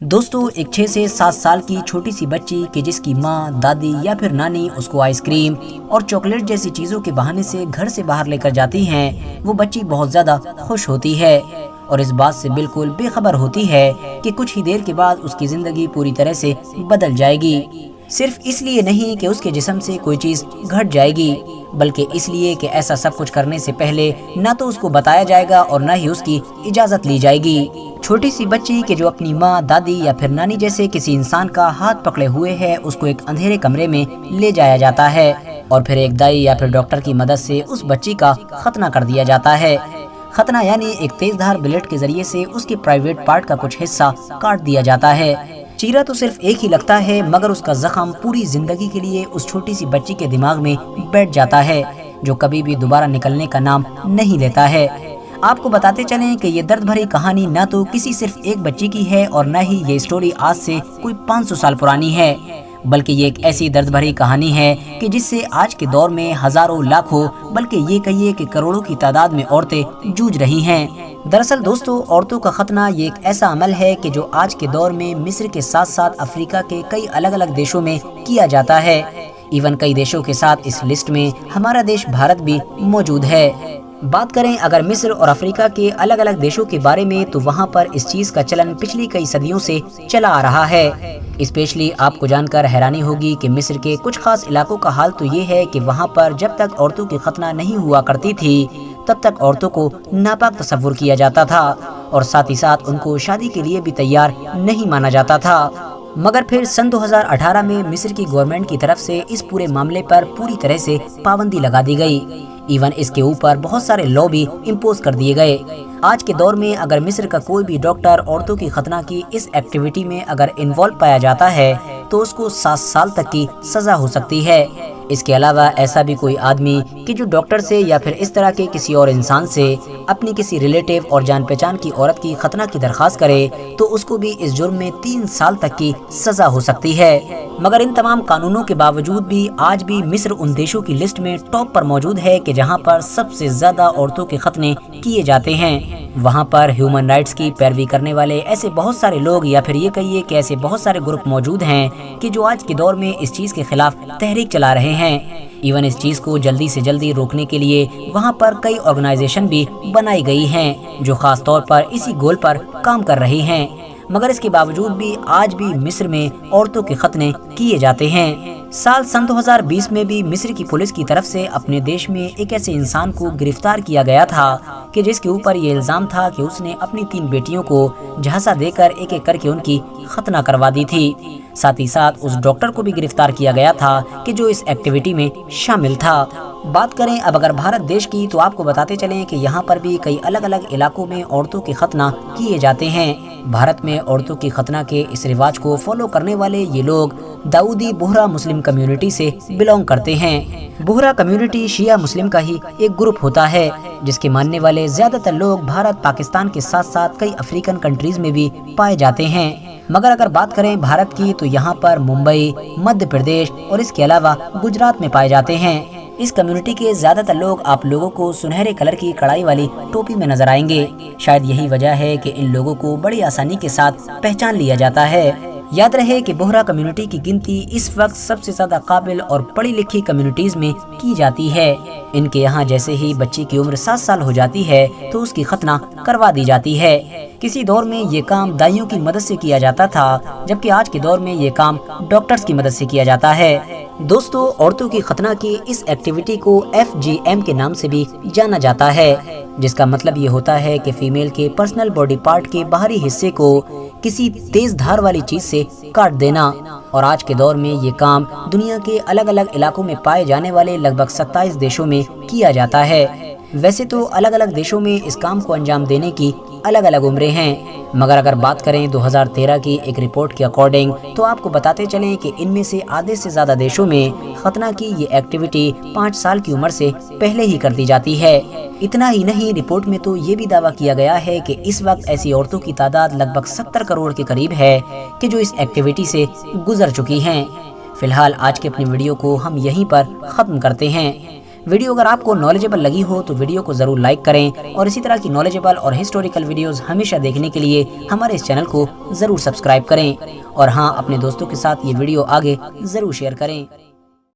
दोस्तों, एक 6 से 7 साल की छोटी सी बच्ची कि जिसकी माँ, दादी या फिर नानी उसको आइसक्रीम और चॉकलेट जैसी चीज़ों के बहाने से घर से बाहर लेकर जाती हैं, वो बच्ची बहुत ज़्यादा खुश होती है और इस बात से बिल्कुल बेखबर होती है कि कुछ ही देर के बाद उसकी ज़िंदगी पूरी तरह से बदल जाएगी। सिर्फ इसलिए नहीं कि उसके जिस्म से कोई चीज़ घट जाएगी, बल्कि इसलिए कि ऐसा सब कुछ करने से पहले ना तो उसको बताया जाएगा और ना ही उसकी इजाज़त ली जाएगी। छोटी सी बच्ची कि जो अपनी माँ, दादी या फिर नानी जैसे किसी इंसान का हाथ पकड़े हुए है, उसको एक अंधेरे कमरे में ले जाया जाता है और फिर एक दाई या फिर डॉक्टर की मदद से उस बच्ची का खतना कर दिया जाता है। खतना यानी एक तेजधार ब्लेड के जरिए से उसके प्राइवेट पार्ट का कुछ हिस्सा काट दिया जाता है। चीरा तो सिर्फ एक ही लगता है, मगर उसका जख्म पूरी जिंदगी के लिए उस छोटी सी बच्ची के दिमाग में बैठ जाता है, जो कभी भी दोबारा निकलने का नाम नहीं लेता है। आपको बताते चलें कि ये दर्द भरी कहानी ना तो किसी सिर्फ एक बच्ची की है और न ही ये स्टोरी आज से कोई 500 साल पुरानी है, बल्कि ये एक ऐसी दर्द भरी कहानी है कि जिससे आज के दौर में हजारों, लाखों, बल्कि ये कहिए कि करोड़ों की तादाद में औरतें जूझ रही हैं। दरअसल दोस्तों, औरतों का खतना ये एक ऐसा अमल है कि जो आज के दौर में मिस्र के साथ साथ अफ्रीका के कई अलग अलग देशों में किया जाता है। इवन कई देशों के साथ इस लिस्ट में हमारा देश भारत भी मौजूद है। बात करें अगर मिस्र और अफ्रीका के अलग अलग देशों के बारे में, तो वहाँ पर इस चीज़ का चलन पिछली कई सदियों से चला आ रहा है। स्पेशली आपको जानकर हैरानी होगी कि मिस्र के कुछ खास इलाकों का हाल तो ये है कि वहाँ पर जब तक औरतों की खतना नहीं हुआ करती थी, तब तक औरतों को नापाक तस्वुर किया जाता था और साथ ही साथ उनको शादी के लिए भी तैयार नहीं माना जाता था। मगर फिर सन 2018 में मिस्र की गवर्नमेंट की तरफ से इस पूरे मामले पर पूरी तरह से पाबंदी लगा दी गई। इवन इसके ऊपर बहुत सारे लॉ भी इम्पोज कर दिए गए। आज के दौर में अगर मिस्र का कोई भी डॉक्टर औरतों की खतना की इस एक्टिविटी में अगर इन्वॉल्व पाया जाता है, तो उसको 7 साल तक की सजा हो सकती है। इसके अलावा ऐसा भी कोई आदमी कि जो डॉक्टर से या फिर इस तरह के किसी और इंसान से अपनी किसी रिलेटिव और जान पहचान की औरत की खतना की दरख्वास्त करे, तो उसको भी इस जुर्म में 3 साल तक की सजा हो सकती है। मगर इन तमाम कानूनों के बावजूद भी आज भी मिस्र उन देशों की लिस्ट में टॉप पर मौजूद है कि जहां पर सबसे ज्यादा औरतों के खतने किए जाते हैं। वहां पर ह्यूमन राइट्स की पैरवी करने वाले ऐसे बहुत सारे लोग या फिर ये कहिए कि ऐसे बहुत सारे ग्रुप मौजूद हैं कि जो आज के दौर में इस चीज़ के खिलाफ तहरीक चला रहे हैं। इवन इस चीज़ को जल्दी से जल्दी रोकने के लिए वहां पर कई ऑर्गेनाइजेशन भी बनाई गई हैं जो खास तौर पर इसी गोल पर काम कर रही हैं। मगर इसके बावजूद भी आज भी मिस्र में औरतों के खतने किए जाते हैं। सन 2020 में भी मिस्र की पुलिस की तरफ से अपने देश में एक ऐसे इंसान को गिरफ्तार किया गया था कि जिसके ऊपर ये इल्जाम था कि उसने अपनी 3 बेटियों को झांसा देकर एक एक करके उनकी खतना करवा दी थी। साथ ही साथ उस डॉक्टर को भी गिरफ्तार किया गया था कि जो इस एक्टिविटी में शामिल था। बात करें अब अगर भारत देश की, तो आपको बताते चलें कि यहाँ पर भी कई अलग अलग इलाकों में औरतों के खतना किए जाते हैं। भारत में औरतों की खतना के इस रिवाज को फॉलो करने वाले ये लोग दाऊदी बोहरा मुस्लिम कम्युनिटी से बिलोंग करते हैं। बोहरा कम्युनिटी शिया मुस्लिम का ही एक ग्रुप होता है, जिसके मानने वाले ज्यादातर लोग भारत, पाकिस्तान के साथ साथ कई अफ्रीकन कंट्रीज में भी पाए जाते हैं। मगर अगर बात करें भारत की, तो यहाँ पर मुंबई, मध्य प्रदेश और इसके अलावा गुजरात में पाए जाते हैं। इस कम्युनिटी के ज्यादातर लोग आप लोगों को सुनहरे कलर की कढ़ाई वाली टोपी में नजर आएंगे। शायद यही वजह है कि इन लोगों को बड़ी आसानी के साथ पहचान लिया जाता है। याद रहे कि बोहरा कम्युनिटी की गिनती इस वक्त सबसे ज्यादा काबिल और पढ़ी लिखी कम्युनिटीज में की जाती है। इनके यहाँ जैसे ही बच्ची की उम्र 7 साल हो जाती है, तो उसकी खतना करवा दी जाती है। किसी दौर में ये काम दाइयों की मदद से किया जाता था, जबकि आज के दौर में ये काम डॉक्टर्स की मदद से किया जाता है। दोस्तों, औरतों की खतना की इस एक्टिविटी को FGM के नाम से भी जाना जाता है, जिसका मतलब ये होता है कि फीमेल के पर्सनल बॉडी पार्ट के बाहरी हिस्से को किसी तेज धार वाली चीज से काट देना। और आज के दौर में ये काम दुनिया के अलग अलग इलाकों में पाए जाने वाले लगभग 27 देशों में किया जाता है। वैसे तो अलग अलग देशों में इस काम को अंजाम देने की अलग अलग उम्रें हैं, मगर अगर बात करें 2013 की एक रिपोर्ट के अकॉर्डिंग, तो आपको बताते चलें कि इनमें से आधे से ज्यादा देशों में खतना की ये एक्टिविटी 5 साल की उम्र से पहले ही कर दी जाती है। इतना ही नहीं, रिपोर्ट में तो ये भी दावा किया गया है कि इस वक्त ऐसी औरतों की तादाद लगभग 70 करोड़ के करीब है कि जो इस एक्टिविटी से गुजर चुकी हैं। फिलहाल आज के अपनी वीडियो को हम यहीं पर खत्म करते हैं। ویڈیو اگر آپ کو نالجیبل لگی ہو تو ویڈیو کو ضرور لائک کریں، اور اسی طرح کی نالجیبل اور ہسٹوریکل ویڈیوز ہمیشہ دیکھنے کے لیے ہمارے اس چینل کو ضرور سبسکرائب کریں، اور ہاں، اپنے دوستوں کے ساتھ یہ ویڈیو آگے ضرور شیئر کریں۔